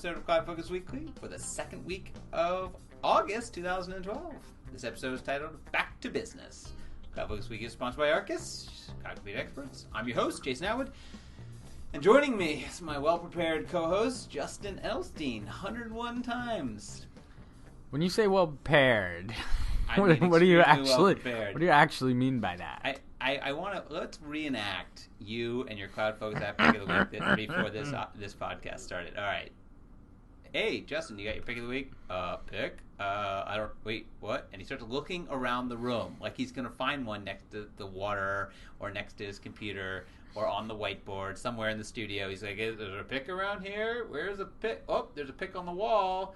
episode of CloudFocus Weekly for the second week of August 2012. This episode is titled Back to Business. CloudFocus Weekly is sponsored by Arkus, Cloud Computing Experts. I'm your host, Jason Atwood. And joining me is my well-prepared co-host, Justin Elstein, 101 times. When you say well-prepared, what do you actually mean by that? I want to, let's reenact you and your CloudFocus app pick of the week before this podcast started. All right. Hey, Justin, you got your pick of the week? Pick? Wait, what? And he starts looking around the room like he's going to find one next to the water or next to his computer or on the whiteboard somewhere in the studio. He's like, is there a pick around here? Where's a pick? Oh, there's a pick on the wall.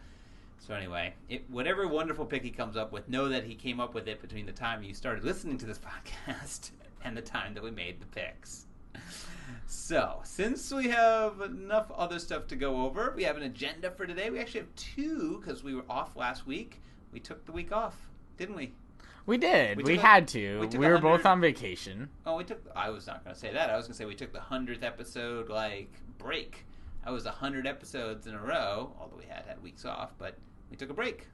So anyway, whatever wonderful pick he comes up with, know that he came up with it between the time you started listening to this podcast and the time that we made the picks. So, since we have enough other stuff to go over, we have an agenda for today. We actually have two because we were off last week. We took the week off, didn't we? We did. We had to. We were both on vacation. Oh, I was not going to say that. I was going to say we took the 100th episode, break. That was 100 episodes in a row, although we had weeks off, but we took a break.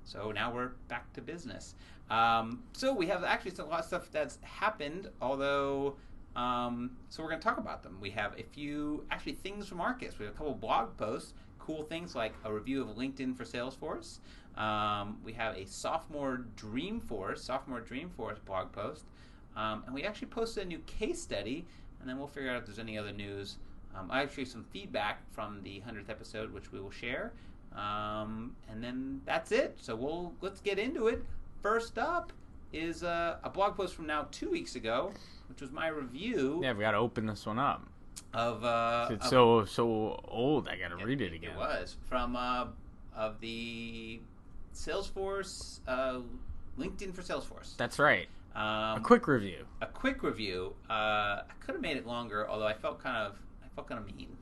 So now we're back to business. So we have actually a lot of stuff that's happened, although, so we're going to talk about them. We have a few, actually, things from Arkus. We have a couple blog posts, cool things like a review of LinkedIn for Salesforce. We have a sophomore Dreamforce blog post. And we actually posted a new case study, and then we'll figure out if there's any other news. I actually have some feedback from the 100th episode, which we will share. And then that's it. So let's get into it. First up is a blog post from now 2 weeks ago, which was my review. Yeah, we got to open this one up. It's so old. I got to read it again. It was from of the Salesforce, LinkedIn for Salesforce. That's right. A quick review. I could have made it longer, although I felt kind of mean.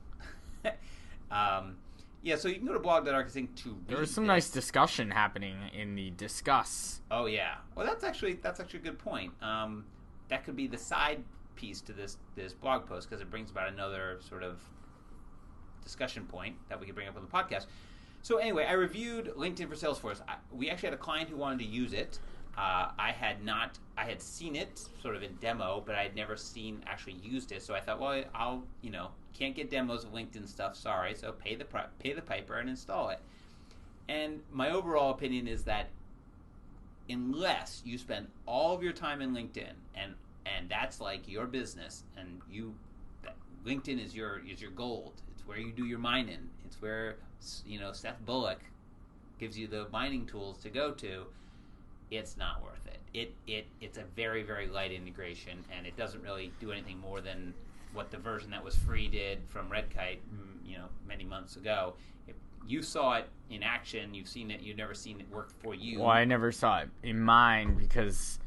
Yeah, so you can go to blog.arkus.inc to read. There was some nice discussion happening in the discuss. Oh yeah, well that's actually a good point. That could be the side piece to this blog post because it brings about another sort of discussion point that we could bring up on the podcast. So anyway, I reviewed LinkedIn for Salesforce. We actually had a client who wanted to use it. I had seen it sort of in demo, but I had never actually used it. So I thought, well, I'll, can't get demos of LinkedIn stuff, sorry. So pay the piper and install it. And my overall opinion is that unless you spend all of your time in LinkedIn and that's like your business and LinkedIn is your gold. It's where you do your mining. It's where, Seth Bullock gives you the mining tools to go to. It's not worth it. It's a very, very light integration, and it doesn't really do anything more than what the version that was free did from Redkite, many months ago. If you saw it in action, you've seen it, you've never seen it work for you. Well, I never saw it in mine because,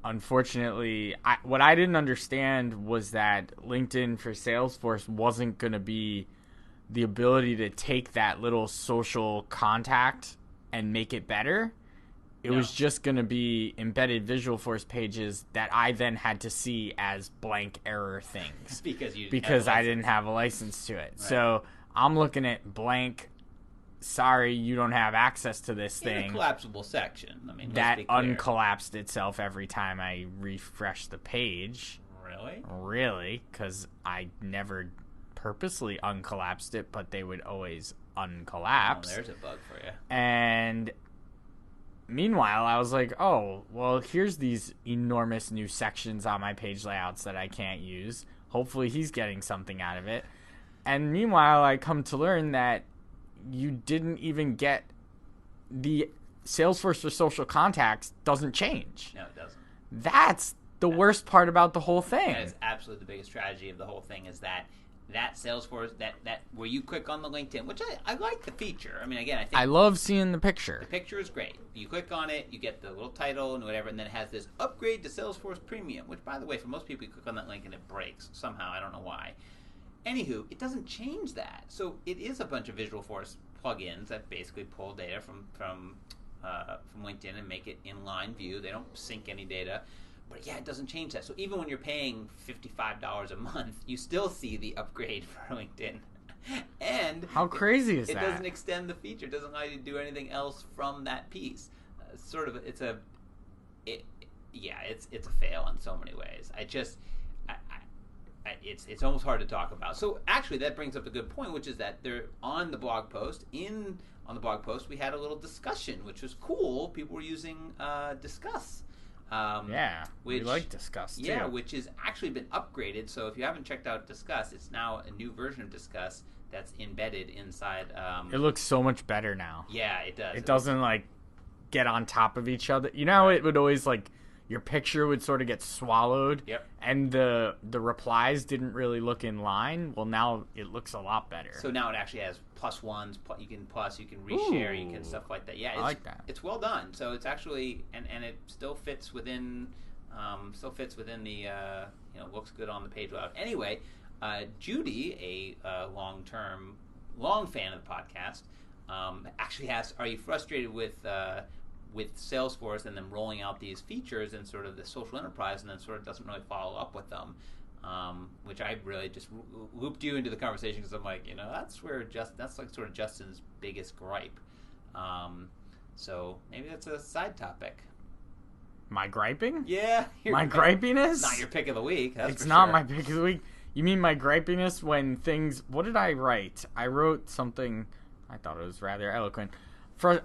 unfortunately, what I didn't understand was that LinkedIn for Salesforce wasn't going to be the ability to take that little social contact and make it better. It was just going to be embedded Visualforce pages that I then had to see as blank error things because I didn't have a license to it. Right. So I'm looking at blank, sorry, you don't have access to this thing. In a collapsible section. I mean, that uncollapsed itself every time I refresh the page. Really? Really, because I never purposely uncollapsed it, but they would always uncollapse. Oh, there's a bug for you. And meanwhile, I was like, oh, well, here's these enormous new sections on my page layouts that I can't use. Hopefully he's getting something out of it. And meanwhile, I come to learn that you didn't even get the Salesforce for social contacts doesn't change. No, it doesn't. That's the worst part about the whole thing. That is absolutely the biggest tragedy of the whole thing is that Salesforce, that where you click on the LinkedIn, which I like the feature. I mean, again, I think I love seeing the picture. The picture is great. You click on it, you get the little title and whatever, and then it has this upgrade to Salesforce Premium, which, by the way, for most people, you click on that link and it breaks somehow. I don't know why. Anywho, it doesn't change that. So it is a bunch of Visualforce plugins that basically pull data from LinkedIn and make it inline view. They don't sync any data. But yeah, it doesn't change that. So even when you're paying $55 a month, you still see the upgrade for LinkedIn. And how crazy is it that? It doesn't extend the feature. It doesn't allow you to do anything else from that piece. It's a fail in so many ways. It's almost hard to talk about. So actually, that brings up a good point, which is that there on the blog post we had a little discussion, which was cool. People were using Discuss. We like Discuss too. Yeah, which has actually been upgraded. So if you haven't checked out Discuss, it's now a new version of Discuss that's embedded inside. It looks so much better now. Yeah, it does. It doesn't like get on top of each other. You know how it would always like your picture would sort of get swallowed. Yep. And the replies didn't really look in line. Well, now it looks a lot better. So now it actually has +1s. You can reshare, you can stuff like that. Yeah, I like that. It's well done. So it's actually and it still fits within the looks good on the page layout. Anyway, Judy, a long fan of the podcast, actually asked, "Are you frustrated with Salesforce and them rolling out these features in sort of the social enterprise and then sort of doesn't really follow up with them?" Which I really just looped you into the conversation because I'm like, that's like sort of Justin's biggest gripe. So maybe that's a side topic. My griping? Yeah. My gripiness? Not your pick of the week. It's not my pick of the week. You mean my gripiness when things... What did I write? I wrote something... I thought it was rather eloquent.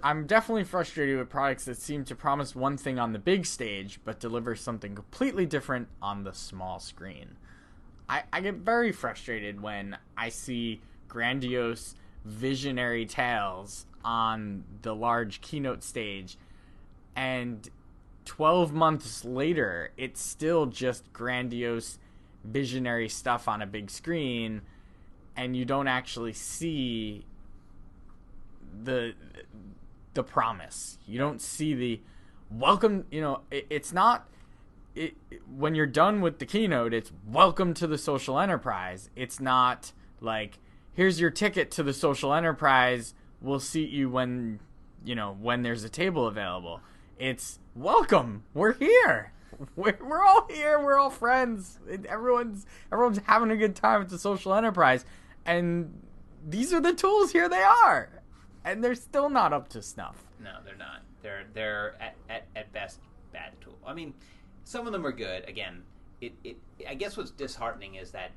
I'm definitely frustrated with products that seem to promise one thing on the big stage, but deliver something completely different on the small screen. I get very frustrated when I see grandiose, visionary tales on the large keynote stage, and 12 months later, it's still just grandiose, visionary stuff on a big screen, and you don't actually see the promise. You don't see the welcome. It's not. When you're done with the keynote, it's welcome to the social enterprise. It's not like here's your ticket to the social enterprise. We'll seat you when there's a table available. It's welcome. We're here. We're all here. We're all friends. Everyone's having a good time at the social enterprise, and these are the tools. Here they are. And they're still not up to snuff. No, they're not. They're at best bad tool. I mean, some of them are good. Again, I guess what's disheartening is that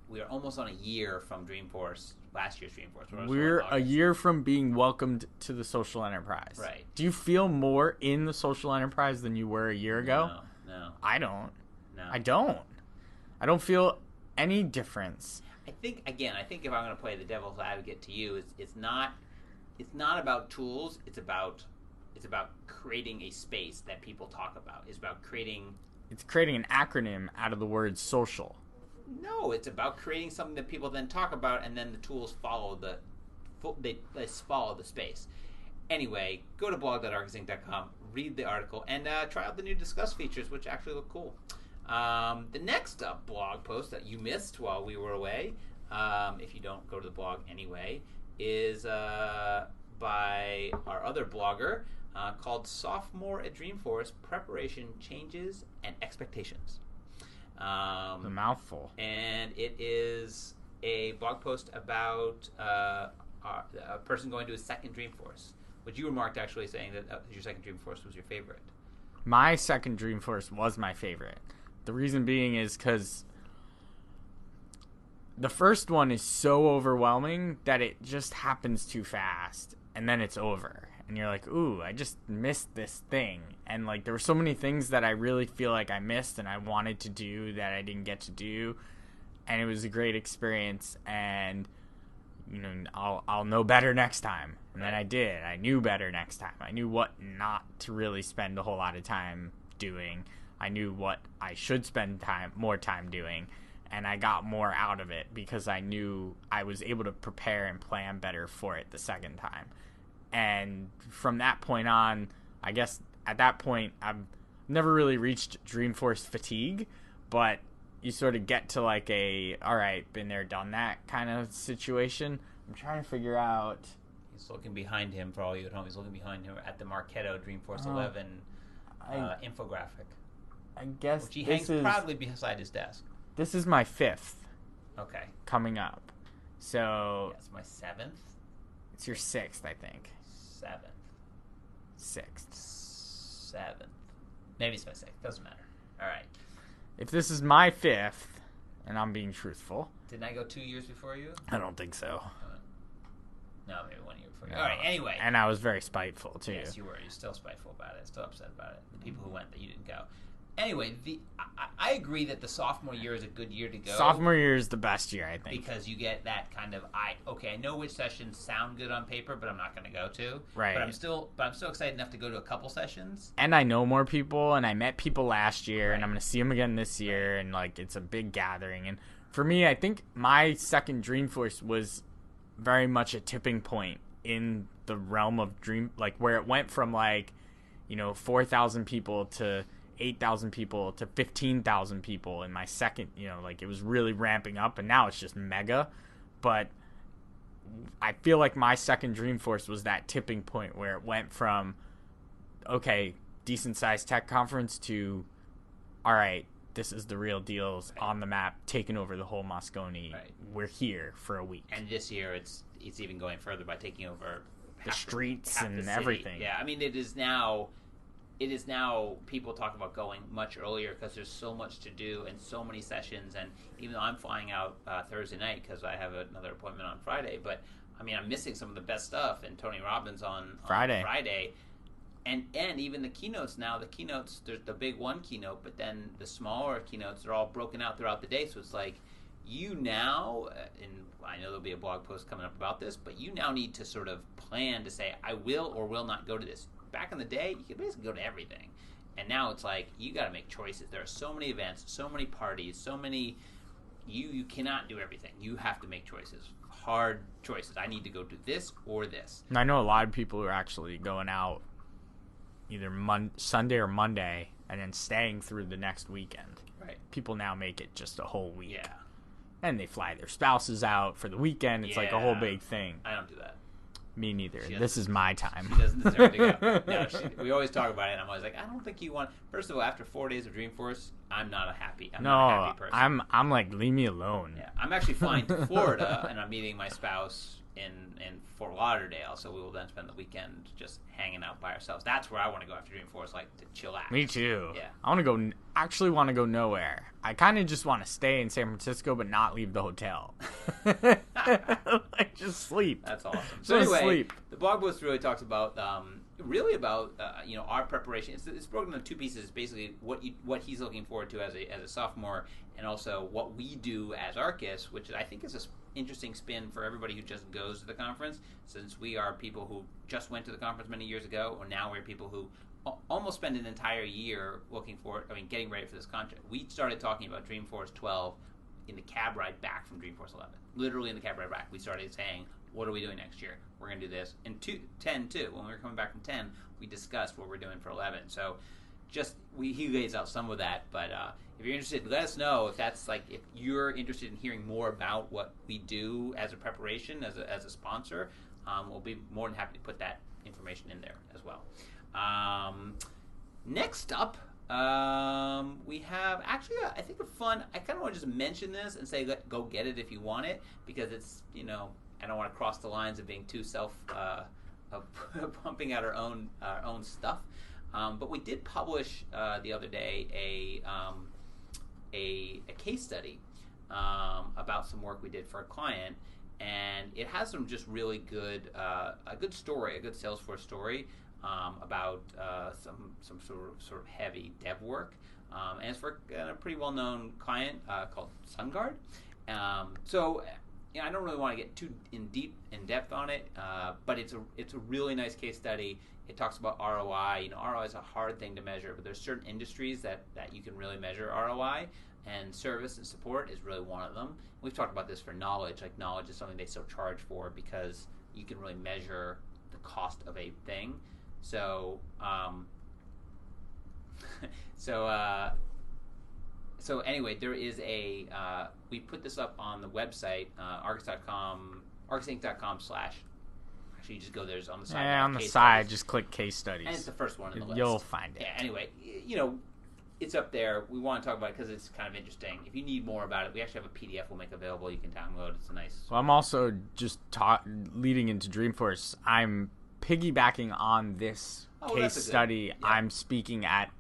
we are almost on a year from Dreamforce, last year's Dreamforce. We're a year from being welcomed to the social enterprise. Right. Do you feel more in the social enterprise than you were a year ago? No. I don't. No. I don't feel any difference. I think if I'm going to play the devil's advocate to you, it's not about tools. It's about creating a space that people talk about. It's creating an acronym out of the word social. No, it's about creating something that people then talk about, and then the tools follow they follow the space. Anyway, go to blog.arkusinc.com, read the article, and try out the new Discuss features, which actually look cool. The next blog post that you missed while we were away, if you don't go to the blog anyway, is by our other blogger called Sophomore at Dreamforce, Preparation, Changes, and Expectations. The mouthful. And it is a blog post about a person going to his second Dreamforce, which you remarked actually saying that your second Dreamforce was your favorite. My second Dreamforce was my favorite. The reason being is because the first one is so overwhelming that it just happens too fast, and then it's over. And you're like, ooh, I just missed this thing. And like there were so many things that I really feel like I missed and I wanted to do that I didn't get to do. And it was a great experience, and I'll know better next time. And then I did. I knew better next time. I knew what not to really spend a whole lot of time doing. I knew what I should spend more time doing. And I got more out of it because I knew I was able to prepare and plan better for it the second time. And from that point on, I guess at that point, I've never really reached Dreamforce fatigue, but you sort of get to like all right, been there, done that kind of situation. I'm trying to figure out. He's looking behind him for all you at home. He's looking behind him at the Marketo Dreamforce 11 infographic. I guess which he hangs proudly beside his desk. This is my 5th. Okay. Coming up. So That's my 7th. it's your 6th, I think. 7th. 6th. 7th. Maybe it's my 6th. Doesn't matter. All right. If this is my 5th, and I'm being truthful, Didn't I go 2 years before you? I don't think so. No, maybe 1 year before you. No. All right. Anyway. And I was very spiteful too. Yes, you were. You're still spiteful about it. Still upset about it. The people who went that you didn't go. Anyway, I agree that the sophomore year is a good year to go. Sophomore year is the best year, I think. Because you get that kind of I know which sessions sound good on paper, but I'm not going to go to. Right. But I'm still excited enough to go to a couple sessions. And I know more people, and I met people last year, Right. and I'm going to see them again this year, and like it's a big gathering. And for me, I think my second Dreamforce was very much a tipping point in the realm of where it went from 4,000 people to 8,000 people to 15,000 people in my second, it was really ramping up, and now it's just mega. But I feel like my second Dreamforce was that tipping point where it went from, okay, decent sized tech conference to, all right, this is the real deals on the map, taking over the whole Moscone. Right. We're here for a week. And this year it's even going further by taking over The streets half and the city. everything. Yeah, I mean it is now people talk about going much earlier because there's so much to do and so many sessions. And even though I'm flying out Thursday night because I have another appointment on Friday, but I mean I'm missing some of the best stuff. And Tony Robbins on Friday. And even the keynotes now, there's the big one keynote, but then the smaller keynotes are all broken out throughout the day. So it's like you now, and I know there'll be a blog post coming up about this, but you now need to sort of plan to say, I will or will not go to this. Back in the day, you could basically go to everything. And now it's like, you got to make choices. There are so many events, so many parties, so many, you cannot do everything. You have to make choices, hard choices. I need to go do this or this. And I know a lot of people who are actually going out either Sunday or Monday and then staying through the next weekend. Right. People now make it just a whole week. Yeah. And they fly their spouses out for the weekend. It's like a whole big thing. I don't do that. Me neither. This is my time. She doesn't deserve to go. No, we always talk about it, and I'm always like, I don't think you want... First of all, after 4 days of Dreamforce, I'm not a happy person. I'm like, leave me alone. Yeah, I'm actually flying to Florida, and I'm meeting my spouse in Fort Lauderdale, so we will then spend the weekend just hanging out by ourselves. That's where I want to go after Dreamforce, like to chillax. Me too. Yeah. I want to go nowhere. I kind of just want to stay in San Francisco but not leave the hotel. Like just sleep. That's awesome. So anyway, sleep. The blog post really talks about our preparation. It's broken into two pieces. Basically, what he's looking forward to as a sophomore, and also what we do as Arkus, which I think is an interesting spin for everybody who just goes to the conference. Since we are people who just went to the conference many years ago, or now we're people who almost spend an entire year getting ready for this content. We started talking about Dreamforce 12 in the cab ride back from Dreamforce 11. Literally in the cab ride back, we started saying, what are we doing next year? We're going to do this. And 10 too. When we were coming back from 10, we discussed what we're doing for 11. So he lays out some of that. But if you're interested, let us know if you're interested in hearing more about what we do as a preparation, as a sponsor. We'll be more than happy to put that information in there as well. Next up, we have actually I think a fun. I kind of want to just mention this and say go get it if you want it, because it's I don't want to cross the lines of being too pumping out our own stuff. But we did publish the other day a case study about some work we did for a client, and it has some just really good a good story, a good Salesforce story. About some sort of heavy dev work, and it's for a pretty well-known client called SunGuard. So I don't really want to get too in depth on it, but it's a really nice case study. It talks about ROI. ROI is a hard thing to measure, but there's certain industries that you can really measure ROI, and service and support is really one of them. We've talked about this for knowledge. Like knowledge is something they still charge for because you can really measure the cost of a thing. So anyway, there is we put this up on the website, arkus.com, arkusinc.com/ actually you just go there's on the side. Yeah, on the side, just click case studies. And it's the first one on the list. You'll find it. Yeah, anyway, it's up there. We want to talk about it because it's kind of interesting. If you need more about it, we actually have a PDF we'll make available. You can download. It's a nice. Well, I'm also just leading into Dreamforce. I'm piggybacking on this case study. Yeah. I'm speaking at.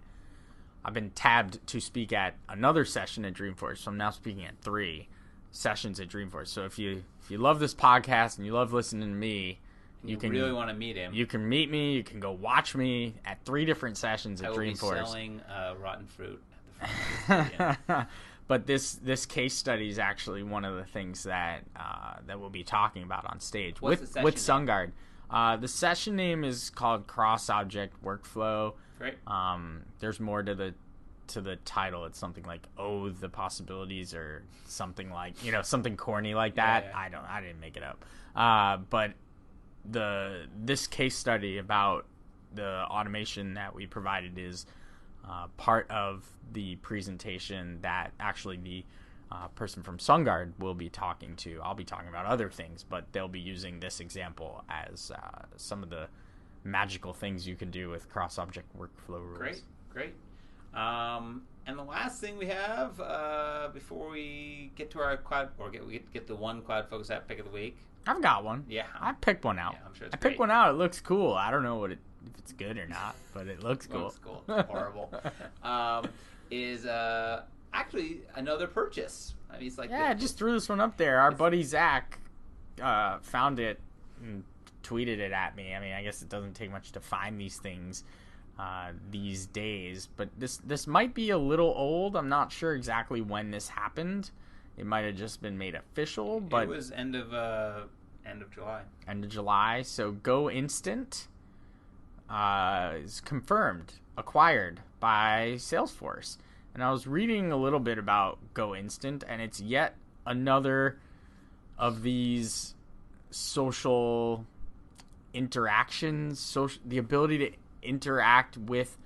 I've been tabbed to speak at another session at Dreamforce, so I'm now speaking at 3 sessions at Dreamforce. So if you love this podcast and you love listening to me, you can really want to meet him. You can meet me. You can go watch me at 3 different sessions at Dreamforce. I will be selling rotten fruit at the front. But this case study is actually one of the things that we'll be talking about on stage with SunGuard. The session name is called Cross Object Workflow. Great. There's more to the title. It's something like the possibilities or something like something corny like that. Yeah. I didn't make it up. But this case study about the automation that we provided is part of the presentation that actually the person from SunGuard will be talking to. I'll be talking about other things, but they'll be using this example as some of the magical things you can do with cross-object workflow rules. Great. And the last thing we have before we get to our cloud, or get the one CloudFocus app pick of the week. I've got one. Yeah. I picked one out. Yeah, I'm sure it's I picked one out. It looks cool. I don't know if it's good or not, but it looks cool. It looks cool. It's horrible. Is actually another purchase. I mean, it's like I just threw this one up there. Our buddy Zach found it and tweeted it at me. I mean, I guess it doesn't take much to find these things these days, but this might be a little old. I'm not sure exactly when this happened. It might have just been made official, but it was end of July. End of July. So Go Instant is confirmed, acquired by Salesforce. And I was reading a little bit about Go Instant, and it's yet another of these social interactions, the ability to interact with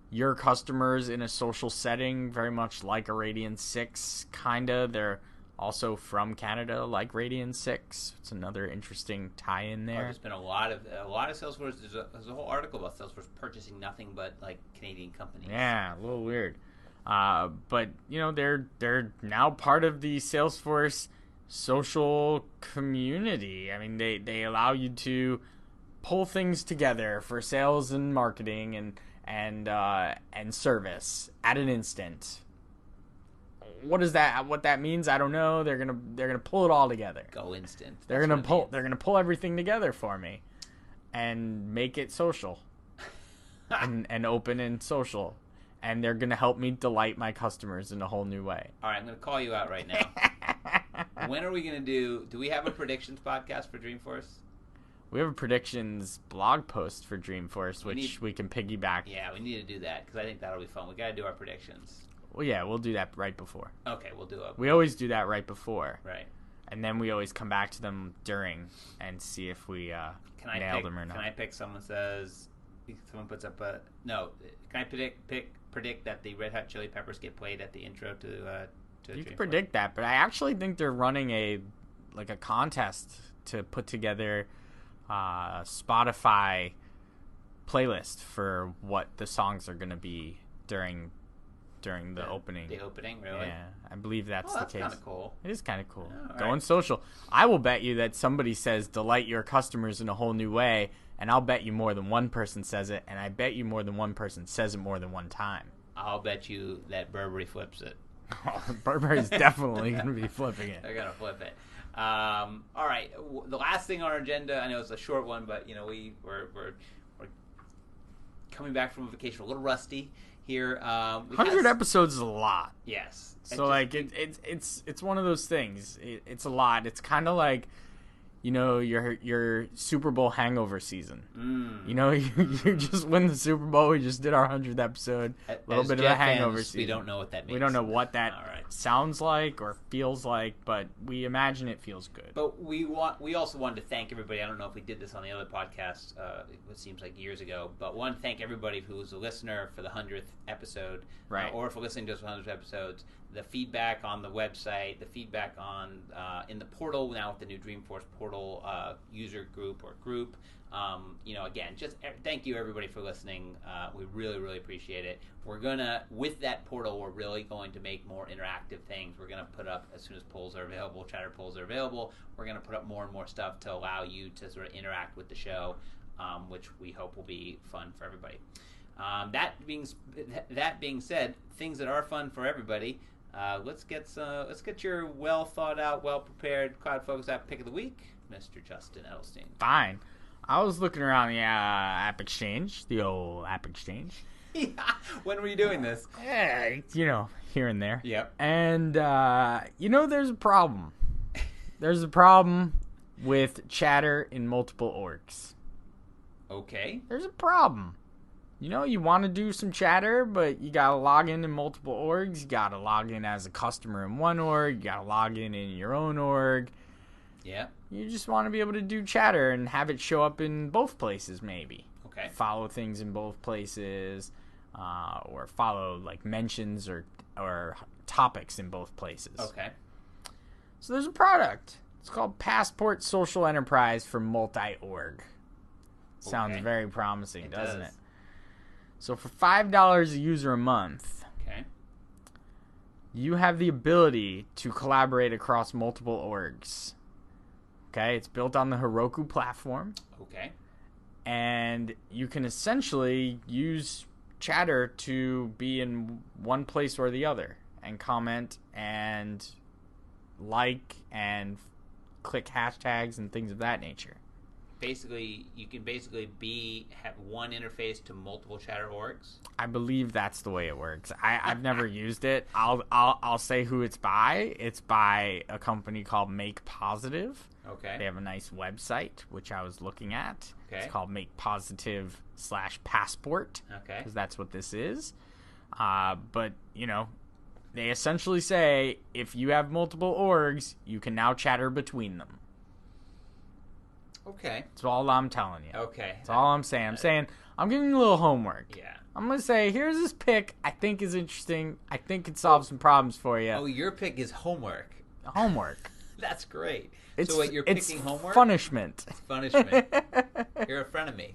your customers in a social setting, very much like a Radian 6, kinda. They're also from Canada, like Radian 6. It's another interesting tie-in there. There's been a lot of Salesforce. There's a whole article about Salesforce purchasing nothing but like Canadian companies. Yeah, a little weird. But they're now part of the Salesforce social community. I mean, they allow you to pull things together for sales and marketing and service at an instant. What that means, I don't know. They're gonna pull it all together. Go Instant. They're gonna pull everything together for me and make it social and open and social. And they're going to help me delight my customers in a whole new way. All right, I'm going to call you out right now. When are we going to do we have a predictions podcast for Dreamforce? We have a predictions blog post for Dreamforce, which we can piggyback. Yeah, we need to do that because I think that'll be fun. We got to do our predictions. Well, yeah, we'll do that right before. Okay, we'll do it. We always do that right before. Right. And then we always come back to them during and see if we nailed them or not. Can I pick someone puts up a... No, can I predict that the Red Hot Chili Peppers get played at the intro to you can predict that, but I actually think they're running a contest to put together a Spotify playlist for what the songs are going to be during the opening. The opening, really? Yeah, I believe that's the case. That's kind of cool. It is kind of cool. Oh, Going social. I will bet you that somebody says delight your customers in a whole new way, and I'll bet you more than one person says it, and I bet you more than one person says it more than one time. I'll bet you that Burberry flips it. Burberry's definitely going to be flipping it. They're going to flip it. All right. The last thing on our agenda, I know it's a short one, but we're coming back from a vacation, a little rusty here. 100 episodes is a lot. Yes. So it's one of those things. It's a lot. It's kind of like your Super Bowl hangover season. You just win the Super Bowl. We just did our 100th episode. A little bit of a hangover season. We don't know what that means. We don't know what that sounds like or feels like, but we imagine it feels good. But we also wanted to thank everybody. I don't know if we did this on the other podcast. It seems like years ago, but want to thank everybody who was a listener for the 100th episode, right? Or for listening to us for 100 episodes. the feedback on the website, the feedback on in the portal now with the new Dreamforce portal user group or group. Again, just thank you everybody for listening. We really, really appreciate it. We're gonna, with that portal, we're really going to make more interactive things. We're gonna put up, as soon as polls are available, chatter polls are available, we're gonna put up more and more stuff to allow you to sort of interact with the show, which we hope will be fun for everybody. That being said, things that are fun for everybody. Let's get your well thought out, well prepared CloudFocus app pick of the week, Mr. Justin Edelstein. Fine. I was looking around the App Exchange, the old App Exchange. Yeah. When were you doing this? Here and there. Yep. And there's a problem. There's a problem with chatter in multiple orgs. Okay. There's a problem. You want to do some chatter, but you got to log in multiple orgs. You got to log in as a customer in one org. You got to log in your own org. Yeah. You just want to be able to do chatter and have it show up in both places, maybe. Okay. Follow things in both places, or follow like mentions or topics in both places. Okay. So there's a product. It's called Passport Social Enterprise for multi-org. Sounds very promising, doesn't it? So for $5 a user a month, okay, you have the ability to collaborate across multiple orgs. Okay, it's built on the Heroku platform. Okay. And you can essentially use chatter to be in one place or the other and comment and like and click hashtags and things of that nature. Basically, you can have one interface to multiple chatter orgs. I believe that's the way it works. I've never used it. I'll say who it's by. It's by a company called Make Positive. Okay. They have a nice website which I was looking at. Okay. It's called MakePositive/Passport. Okay. Because that's what this is. But they essentially say if you have multiple orgs, you can now chatter between them. Okay. That's all I'm telling you. Okay. That's all I'm saying. I'm giving you a little homework. Yeah. I'm going to say, here's this pick I think is interesting. I think it solves some problems for you. Oh, your pick is homework. Homework. That's great. So wait, you're picking homework? Punishment. It's punishment. You're a friend of me.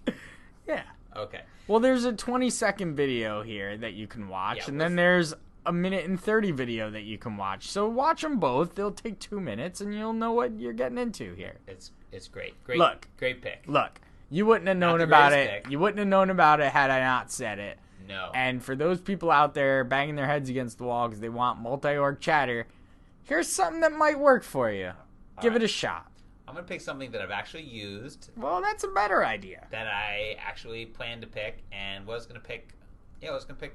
Yeah. Okay. Well, there's a 20-second video here that you can watch, Yeah, and then there's a 1:30 video that you can watch. So watch them both. They'll take 2 minutes, and you'll know what you're getting into here. It's great. Great pick. Look, you wouldn't have known about it. You wouldn't have known about it had I not said it. No. And for those people out there banging their heads against the wall because they want multi-org chatter, here's something that might work for you. Give it a shot. I'm going to pick something that I've actually used. Well, that's a better idea. That I actually planned to pick and was going to pick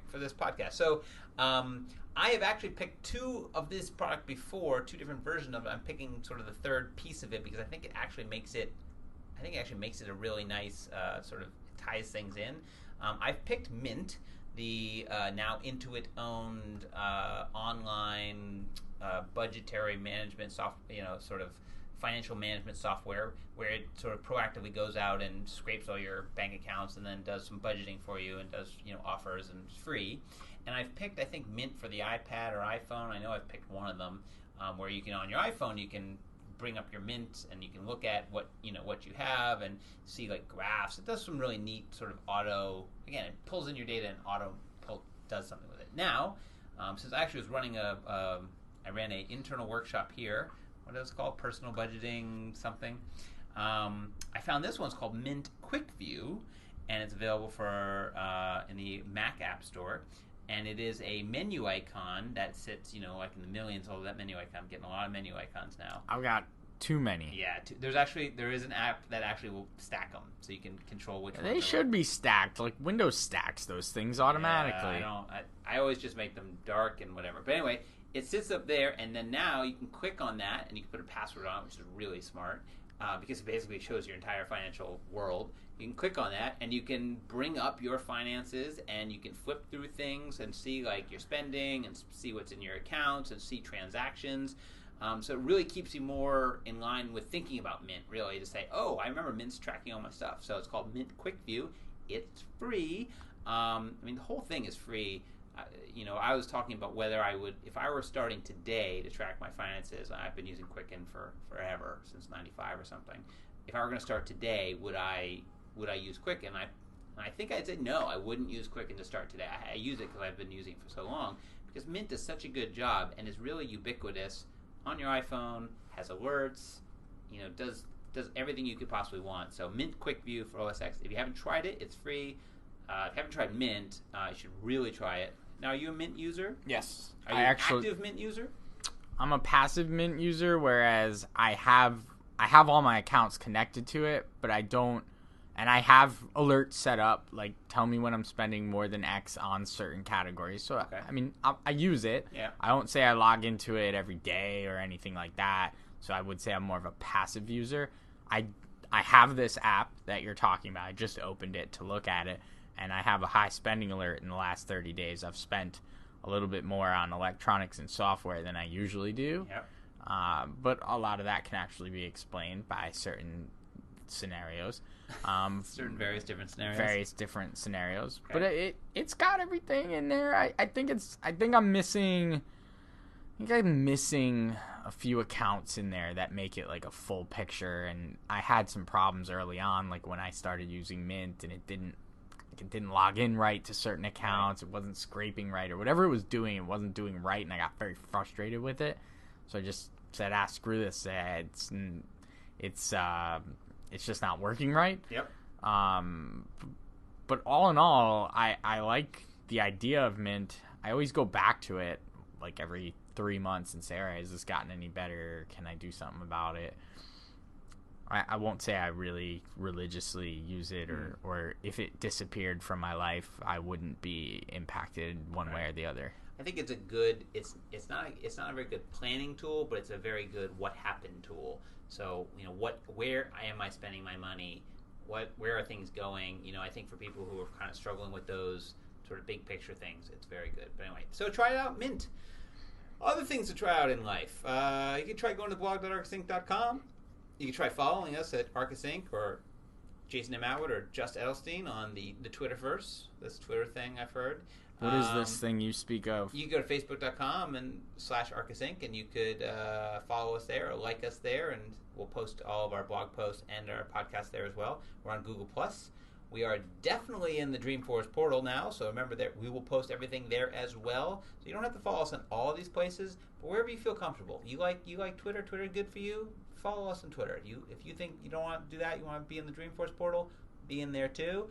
for this podcast. So I have actually picked two of this product before, two different versions of it. I'm picking sort of the third piece of it because I think it actually makes it a really nice sort of ties things in. I've picked Mint, the now Intuit-owned online budgetary management sort of financial management software where it sort of proactively goes out and scrapes all your bank accounts and then does some budgeting for you and does offers and it's free. And I've picked, I think, Mint for the iPad or iPhone. I know I've picked one of them where you can, on your iPhone, you can bring up your Mint and you can look at what you have and see like graphs. It does some really neat sort of it pulls in your data and does something with it. Now, since I actually was running I ran an internal workshop here. What is it called? Personal budgeting something. I found this one's called Mint Quick View, and it's available for in the Mac App Store. And it is a menu icon that sits, like in the millions. Although that menu icon, I'm getting a lot of menu icons now. I've got too many. Yeah, there is an app that actually will stack them, so you can control which. They should be stacked, like Windows stacks those things automatically. Yeah, I always just make them dark and whatever. But anyway, it sits up there, and then now you can click on that, and you can put a password on it, which is really smart, because it basically shows your entire financial world. You can click on that, and you can bring up your finances, and you can flip through things and see like your spending, and see what's in your accounts, and see transactions. So it really keeps you more in line with thinking about Mint, really, to say, oh, I remember Mint's tracking all my stuff. So it's called Mint Quick View. It's free. The whole thing is free. I was talking about whether I would, if I were starting today to track my finances. I've been using Quicken for forever, since '95 or something. If I were going to start today, would I use Quicken? I think I'd say no. I wouldn't use Quicken to start today. I use it because I've been using it for so long. Because Mint does such a good job and is really ubiquitous on your iPhone. Has alerts. Does everything you could possibly want. So Mint Quick View for OS X. If you haven't tried it, it's free. If you haven't tried Mint, you should really try it. Now, are you a Mint user? Yes. Are you an active Mint user? I'm a passive Mint user, whereas I have all my accounts connected to it, but I don't, and I have alerts set up, like tell me when I'm spending more than X on certain categories. So, okay. I mean, I use it. Yeah. I won't say I log into it every day or anything like that, so I would say I'm more of a passive user. I have this app that you're talking about. I just opened it to look at it. And I have a high spending alert in the last 30 days. I've spent a little bit more on electronics and software than I usually do. Yep. But a lot of that can actually be explained by certain scenarios. Various different scenarios. Various different scenarios. Okay. But it's got everything in there. I think I'm missing a few accounts in there that make it like a full picture. And I had some problems early on, like when I started using Mint and it didn't log in right to certain accounts. It wasn't scraping right, or whatever it was doing, it wasn't doing right, and I got very frustrated with it. So I just said, screw this. It's just not working right. Yep. But all in all, I like the idea of Mint. I always go back to it like every 3 months and say, all right, has this gotten any better? Can I do something about it? I won't say I really religiously use it, or if it disappeared from my life, I wouldn't be impacted one way or the other. I think it's a good. It's not a very good planning tool, but it's a very good what happened tool. So where am I spending my money? Where are things going? I think for people who are kind of struggling with those sort of big picture things, it's very good. But anyway, so try it out, Mint. Other things to try out in life. You can try going to blog.arkusinc.com. You can try following us at Arkus Inc. or Jason M. Atwood or Just Edelstein on the Twitterverse, this Twitter thing I've heard. What is this thing you speak of? You can go to facebook.com/Arkus Inc. and you could follow us there or like us there, and we'll post all of our blog posts and our podcast there as well. We're on Google+. We are definitely in the Dreamforce portal now, so remember that we will post everything there as well. So you don't have to follow us on all of these places, but wherever you feel comfortable. You like Twitter? Twitter good for you? Follow us on Twitter. If you think you don't want to do that, you want to be in the Dreamforce portal, be in there too.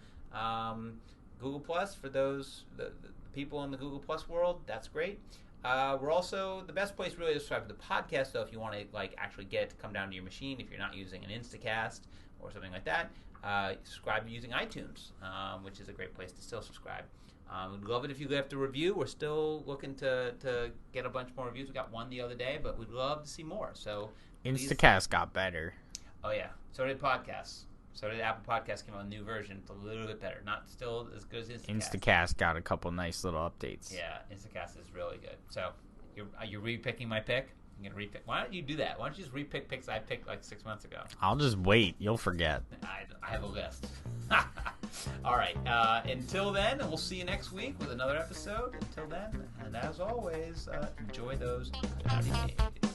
Google Plus for those the people in the Google Plus world, that's great. We're also the best place really to subscribe to the podcast. So if you want to actually get it to come down to your machine, if you're not using an Instacast or something like that, subscribe using iTunes, which is a great place to still subscribe. We'd love it if you left a review. We're still looking to get a bunch more reviews. We got one the other day, but we'd love to see more. So Instacast got better. Oh yeah, so did podcasts. So did Apple Podcasts. Came out with a new version. It's a little bit better. Not still as good as Instacast. Instacast got a couple nice little updates. Yeah, Instacast is really good. So you're re-picking my pick. I'm gonna repick. Why don't you do that? Why don't you just repick picks I picked 6 months ago? I'll just wait. You'll forget. I have a list. All right. Until then, we'll see you next week with another episode. Until then, and as always, enjoy those cloudy days.